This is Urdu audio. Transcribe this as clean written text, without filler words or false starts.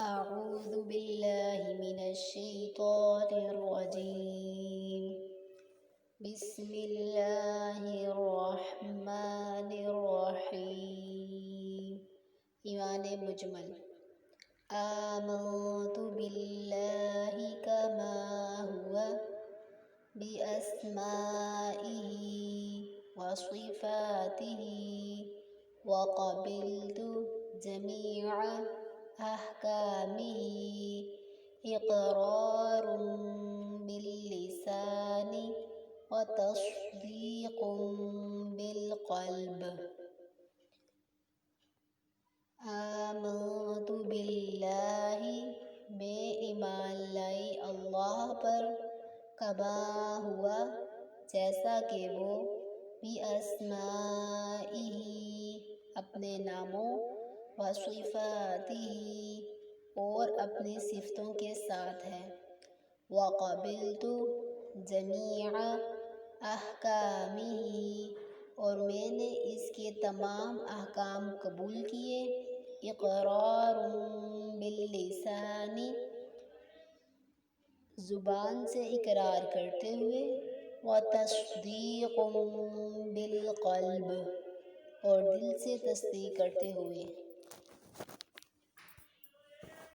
أعوذ بالله من الشيطان الرجيم. بسم الله الرحمن الرحيم. ایمان مجمل. آمنت بالله كما هو بأسمائه وصفاته وقبلت جميع أحكامه إقرار باللسان وتصديق بالقلب. آمنت باللہ میں ایمان لائی اللہ پر، کما ہوا جیسا کہ وہ، بِأَسْمَائِهِ اپنے ناموں، وَصِفَاتِهِ اور اپنی صفتوں کے ساتھ ہے، وَقَبِلْتُ جَمِيعَ أَحْكَامِهِ اور میں نے اس کے تمام احکام قبول کیے، اقرار باللسان زبان سے اقرار کرتے ہوئے، وتصدیق بالقلب اور دل سے تصدیق کرتے ہوئے۔